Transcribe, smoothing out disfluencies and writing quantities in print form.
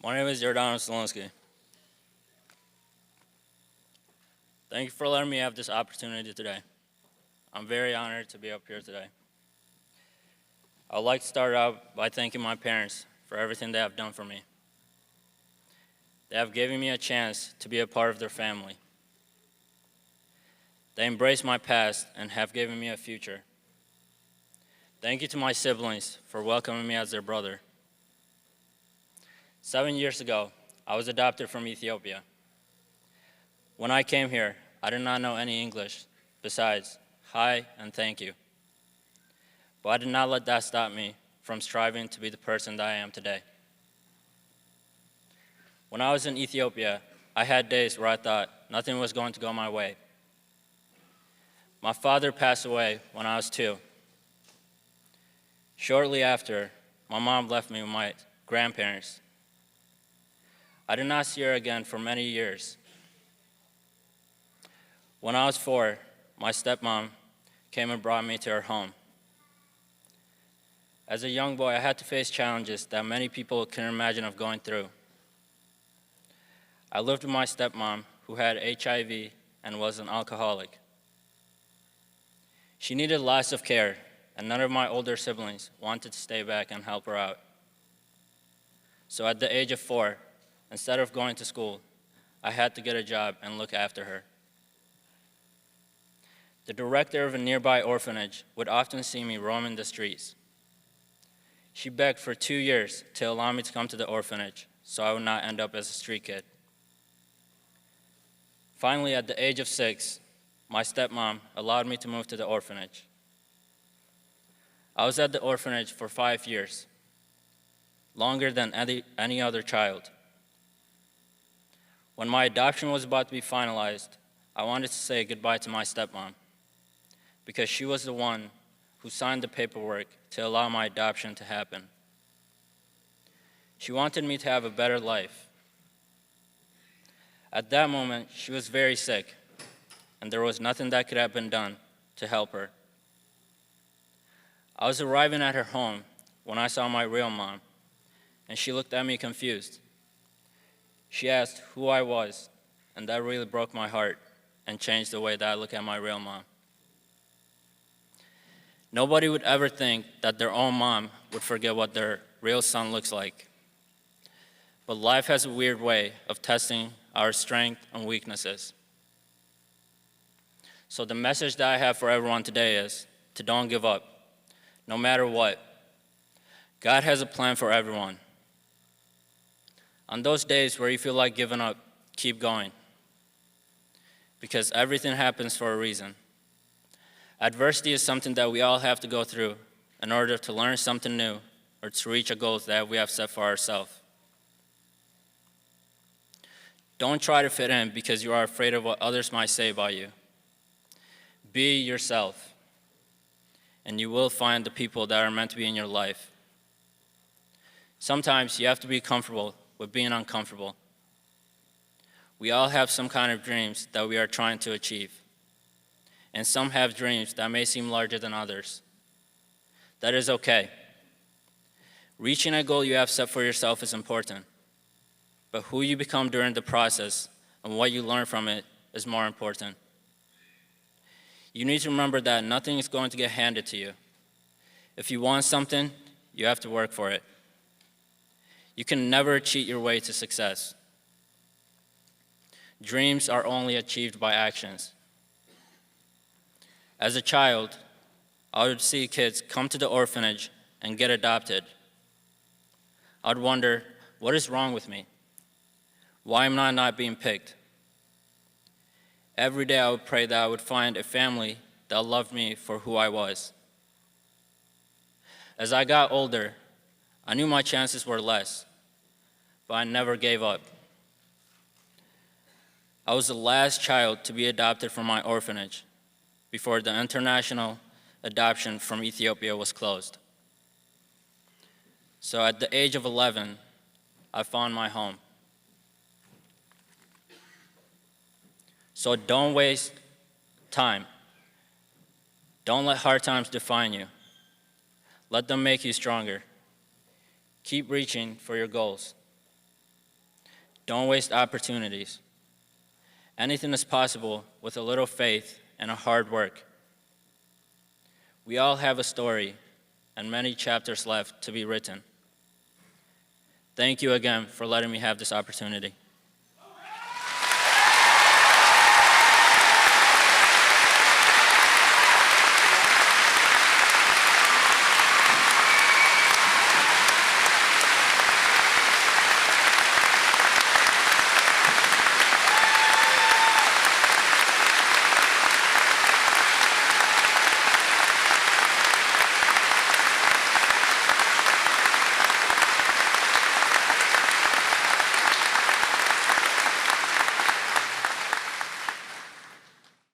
My name is Yordanos Zelinski. Thank you for letting me have this opportunity today. I'm very honored to be up here today. I'd like to start out by thanking my parents for everything they have done for me. They have given me a chance to be a part of their family. They embrace my past and have given me a future. Thank you to my siblings for welcoming me as their brother. 7 years ago, I was adopted from Ethiopia. When I came here, I did not know any English besides hi and thank you. But I did not let that stop me from striving to be the person that I am today. When I was in Ethiopia, I had days where I thought nothing was going to go my way. My father passed away when I was 2. Shortly after, my mom left me with my grandparents. I did not see her again for many years. When I was 4, my stepmom came and brought me to her home. As a young boy, I had to face challenges that many people can imagine of going through. I lived with my stepmom, who had HIV and was an alcoholic. She needed lots of care, and none of my older siblings wanted to stay back and help her out. So at the age of 4, instead of going to school, I had to get a job and look after her. The director of a nearby orphanage would often see me roaming the streets. She begged for 2 years to allow me to come to the orphanage so I would not end up as a street kid. Finally, at the age of 6, my stepmom allowed me to move to the orphanage. I was at the orphanage for 5 years, longer than any other child. When my adoption was about to be finalized, I wanted to say goodbye to my stepmom because she was the one who signed the paperwork to allow my adoption to happen. She wanted me to have a better life. At that moment, she was very sick, and there was nothing that could have been done to help her. I was arriving at her home when I saw my real mom, and she looked at me confused. She asked who I was, and that really broke my heart and changed the way that I look at my real mom. Nobody would ever think that their own mom would forget what their real son looks like. But life has a weird way of testing our strength and weaknesses. So the message that I have for everyone today is to don't give up, no matter what. God has a plan for everyone. On those days where you feel like giving up, keep going, because everything happens for a reason. Adversity is something that we all have to go through in order to learn something new or to reach a goal that we have set for ourselves. Don't try to fit in because you are afraid of what others might say about you. Be yourself, and you will find the people that are meant to be in your life. Sometimes you have to be comfortable with being uncomfortable. We all have some kind of dreams that we are trying to achieve. And some have dreams that may seem larger than others. That is okay. Reaching a goal you have set for yourself is important, but who you become during the process and what you learn from it is more important. You need to remember that nothing is going to get handed to you. If you want something, you have to work for it. You can never cheat your way to success. Dreams are only achieved by actions. As a child, I would see kids come to the orphanage and get adopted. I'd wonder, what is wrong with me? Why am I not being picked? Every day I would pray that I would find a family that loved me for who I was. As I got older, I knew my chances were less, but I never gave up. I was the last child to be adopted from my orphanage before the international adoption from Ethiopia was closed. So at the age of 11, I found my home. So don't waste time. Don't let hard times define you. Let them make you stronger. Keep reaching for your goals. Don't waste opportunities. Anything is possible with a little faith and a hard work. We all have a story and many chapters left to be written. Thank you again for letting me have this opportunity.